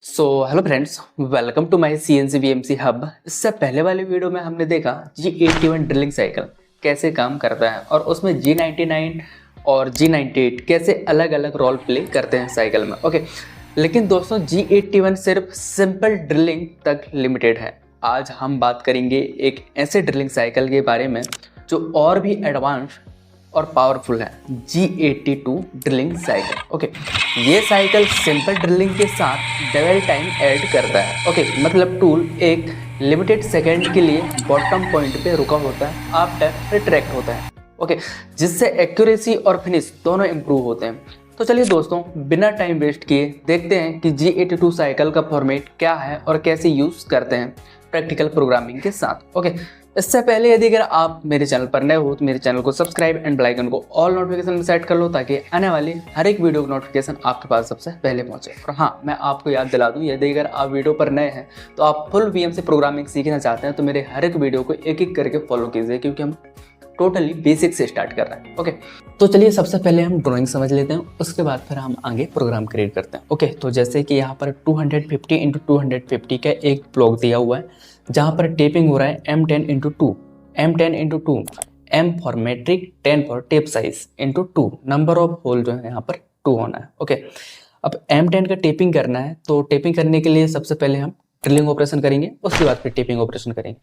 Hello friends, welcome to my CNC VMC hub. इससे पहले वाले वीडियो में हमने देखा G81 ड्रिलिंग साइकिल कैसे काम करता है और उसमें G99 और G98 कैसे अलग अलग रोल प्ले करते हैं साइकिल में। ओके, लेकिन दोस्तों G81 सिर्फ सिंपल ड्रिलिंग तक लिमिटेड है। आज हम बात करेंगे एक ऐसे ड्रिलिंग साइकिल के बारे में जो और भी एडवांस और पावरफुल है, G82 ड्रिलिंग साइकिल। ओके, ये साइकिल सिंपल ड्रिलिंग के साथ डबल टाइम ऐड करता है। ओके, मतलब टूल एक लिमिटेड सेकंड के लिए बॉटम पॉइंट पे रुका होता है, आफ्टर रिट्रैक्ट होता है। ओके, जिससे एक्यूरेसी और फिनिश दोनों इंप्रूव होते हैं। तो चलिए दोस्तों, बिना टाइम वेस्ट किए देखते हैं कि G82 साइकिल का फॉर्मेट क्या है और कैसे यूज करते हैं प्रैक्टिकल प्रोग्रामिंग के साथ। ओके, इससे पहले यदि अगर आप मेरे चैनल पर नए हो तो मेरे चैनल को सब्सक्राइब एंड बेल आइकन को ऑल नोटिफिकेशन में सेट कर लो ताकि आने वाली हर एक वीडियो की नोटिफिकेशन आपके पास सबसे पहले पहुंचे। और हाँ, मैं आपको याद दिला दूं, यदि अगर आप वीडियो पर नए हैं तो आप फुल VMC प्रोग्रामिंग सीखना चाहते हैं तो मेरे हर एक वीडियो को एक एक करके फॉलो कीजिए, क्योंकि हम टोटली बेसिक से स्टार्ट कर रहे हैं। ओके, तो चलिए सबसे पहले हम ड्राइंग समझ लेते हैं, उसके बाद फिर हम आगे प्रोग्राम क्रिएट करते हैं। ओके, तो जैसे कि यहाँ पर 250 × 250 का एक ब्लॉक दिया हुआ है जहाँ पर टेपिंग हो रहा है M10 × 2, M10 × 2, M for metric, 10 for tap size into 2, number of hole जो है यहाँ पर 2 होना है। ओके, अब M10 का टेपिंग करना है तो टेपिंग करने के लिए सबसे पहले हम ड्रिलिंग ऑपरेशन करेंगे, उसके बाद फिर टेपिंग ऑपरेशन करेंगे।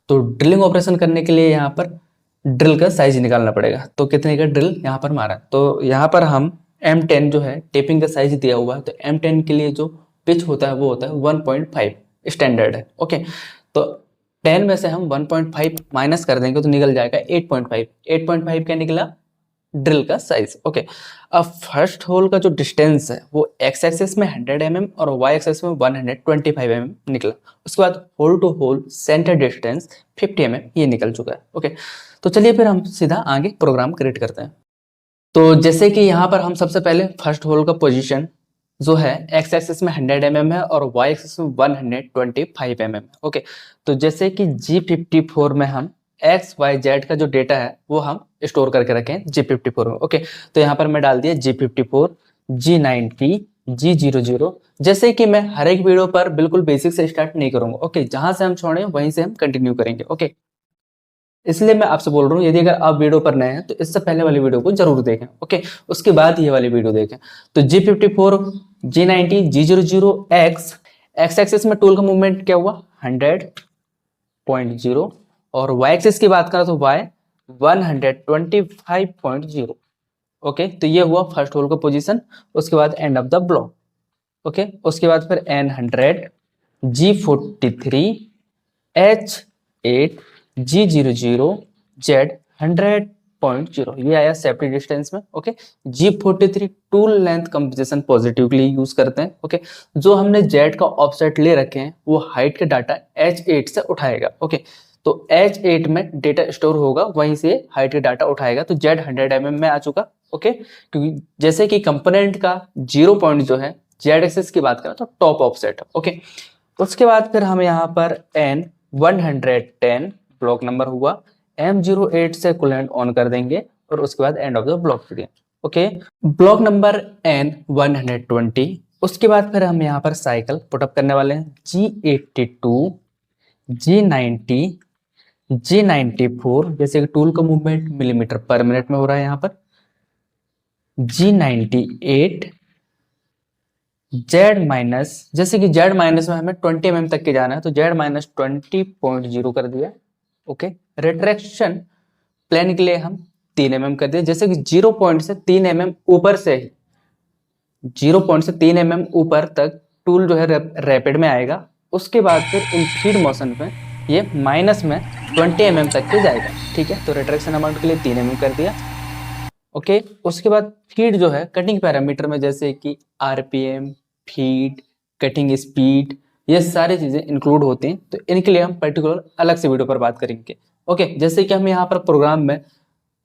तो ड्रिलिंग ऑपरेशन करने के लिए यहाँ पर ड्रिल का साइज निकालना पड़ेगा। तो कितने का ड्रिल यहाँ पर मारा, तो यहाँ पर हम M10 जो है टेपिंग का साइज दिया हुआ है, तो M10 के लिए जो पिच होता है वो होता है 1.5 स्टैंडर्ड है। ओके, तो 10 में से हम 1.5 माइनस कर देंगे तो निकल जाएगा 8.5। 8.5 क्या निकला, ड्रिल का साइज। ओके, अब फर्स्ट होल का जो डिस्टेंस है वो एक्स एक्सिस में 100 mm और वाई एक्सिस में 125 mm निकला। उसके बाद hole to hole centre distance 50 mm ये निकल चुका है। ओके, तो चलिए फिर हम सीधा आगे प्रोग्राम क्रिएट करते हैं। तो जैसे कि यहाँ पर हम सबसे पहले फर्स्ट होल का पोजीशन जो है एक्स एक्सिस में 100 mm है और वाई एक्सिस में 125 mm। ओके, तो जैसे कि G54 में हम XYZ का जो डेटा है वो हम स्टोर करके रखें G54 में। ओके, तो यहाँ पर मैं डाल दिया G54, G90, G00। जैसे कि मैं हर एक वीडियो पर बिल्कुल बेसिक से स्टार्ट नहीं करूंगा। ओके, जहां से हम छोड़े वहीं से हम कंटिन्यू करेंगे। ओके, इसलिए मैं आपसे बोल रहा हूँ, यदि अगर आप वीडियो पर नए हैं तो इससे पहले वाली वीडियो को जरूर देखें। ओके, उसके बाद ये वाली वीडियो देखें। तो G54, G90, G00, x axis में टूल का मूवमेंट क्या हुआ 100.0 और वाई एक्सिस की बात करें तो वाई 125.0। ओके, तो ये हुआ फर्स्ट होल का पोजीशन। उसके बाद and of the block. Okay, उसके बाद फिर N100, G43, H8, G00, Z 100.0 ये आया सेफ्टी डिस्टेंस में। Okay, G43 tool length composition positive के लिए यूज करते हैं। ओके, जो हमने Z का ऑफसेट ले रखे हैं वो हाइट का डाटा H8 से उठाएगा। ओके, तो H8 में डेटा स्टोर होगा, वहीं से हाइट का डाटा उठाएगा। तो Z 100 mm में आ चुका। ओके, क्योंकि जैसे कि कंपोनेंट का 0 पॉइंट जो है Z एक्सिस की बात करें तो टॉप ऑफसेट है। ओके, उसके बाद फिर हम यहाँ पर N110 ब्लॉक नंबर हुआ, M08 से कूलेंट ऑन कर देंगे और उसके बाद एंड ऑफ द ब्लॉक करेंगे। Okay, block number N120। उसके बाद फिर हम यहाँ पर साइकिल पुटअप करने वाले हैं G82, G90, G94, जैसे कि टूल का मूवमेंट मिलीमीटर पर मिनट में हो रहा है यहाँ पर, G98, Z माइनस, जैसे कि Z माइनस में हमें 20 mm तक के जाना है तो Z माइनस 20.0 कर दिया। ओके, रिट्रैक्शन प्लेन के लिए हम 3 mm कर दिया। जैसे कि 0 पॉइंट से 3 mm ऊपर से ही 0 पॉइंट से 3 mm ऊपर तक टूल जो है रैपिड में आएगा। उसके बाद फिर इन फीड मोशन में ये माइनस में 20 mm तक के जाएगा। ठीक है, तो रिट्रैक्शन अमाउंट के लिए 3 mm कर दिया। ओके, उसके बाद फीड जो है कटिंग पैरामीटर में जैसे कि RPM, फीड, कटिंग स्पीड, ये सारी चीजें इंक्लूड होती हैं। तो इनके लिए हम पर्टिकुलर अलग से वीडियो पर बात करेंगे। ओके, जैसे कि हम यहाँ पर प्रोग्राम में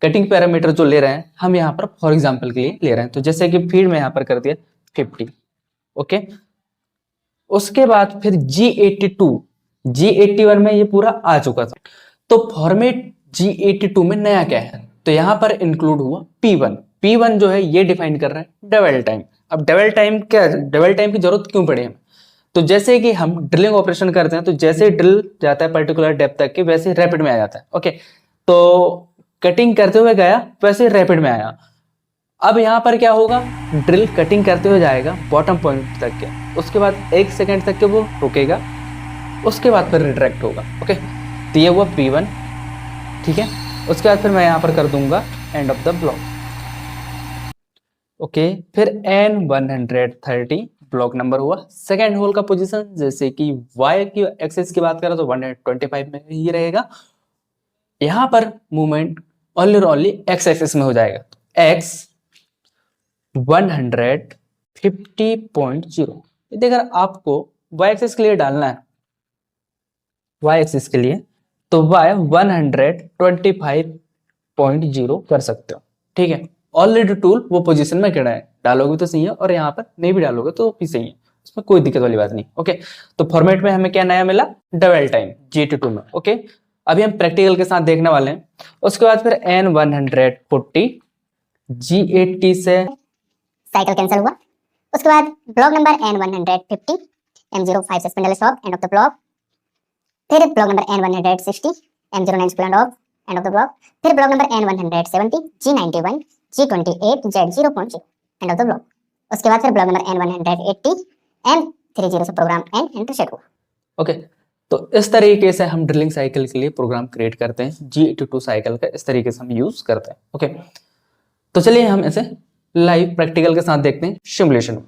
कटिंग पैरामीटर जो ले रहे हैं हम यहाँ पर फॉर एग्जांपल के लिए ले रहे हैं, तो जैसे कि फीड में यहाँ पर कर दिया 50। ओके, उसके बाद फिर G82, G81 में ये पूरा आ चुका था। तो फॉर्मेट G82 में नया क्या है, तो यहाँ पर इंक्लूड हुआ P1। P1 जो है ये डिफाइन कर रहा है डबल टाइम। अब डबल टाइम क्या, डबल टाइम की जरूरत क्यों पड़ी हमें, तो जैसे कि हम ड्रिलिंग ऑपरेशन करते हैं तो जैसे ड्रिल जाता है पर्टिकुलर डेप्थ तक के वैसे रैपिड में आ जाता है। ओके, तो कटिंग करते हुए गया वैसे रैपिड में आया। अब यहाँ पर क्या होगा, ड्रिल कटिंग करते हुए जाएगा बॉटम पॉइंट तक के, उसके बाद 1 सेकेंड तक के वो रुकेगा, उसके बाद फिर रिट्रैक्ट होगा। ओके, तो ये हुआ P1, ठीक है। उसके बाद फिर मैं यहाँ पर कर दूंगा and of the block. Okay, फिर N130 ब्लॉक नंबर हुआ। सेकेंड होल का पोजीशन जैसे कि Y की एक्सिस की बात करें तो 125 में ही रहेगा। यहाँ पर मूवमेंट ओनली और ओनली X एक्सिस में हो जाएगा, तो X 150.0। यदि अगर आपको Y एक्सिस के लिए डालना है, Y एक्सिस के लिए, तो Y 125.0 कर सकते हो, ठीक है। ऑलरेडी टूल वो पोजीशन में खड़ा है, डालोगे तो सही है और यहाँ पर नहीं भी डालोगे तो भी सही है, उसमें कोई दिक्कत वाली बात नहीं। ओके, तो फॉर्मेट में हमें क्या नया मिला, डबल टाइम GT2 में। ओके, अभी हम प्रैक्टिकल के साथ देखने वाले हैं। उसके बाद फिर N140 G80 से साइकिल कैंसिल हुआ। उसके बाद ब्लॉक नंबर N150 M05 से spindle stop end of the block. फिर block number N160 M09 split off end of the block. फिर block number N170 G91 G28 Z0.0 end of the block. उसके बाद फिर block number N180 M30 से program end enter set हुआ। Okay, तो इस तरीके से हम ड्रिलिंग साइकिल के लिए प्रोग्राम क्रिएट करते हैं। G82 साइकिल का इस तरीके से हम यूज करते हैं। ओके, तो चलिए हम इसे लाइव प्रैक्टिकल के साथ देखते हैं सिमुलेशन।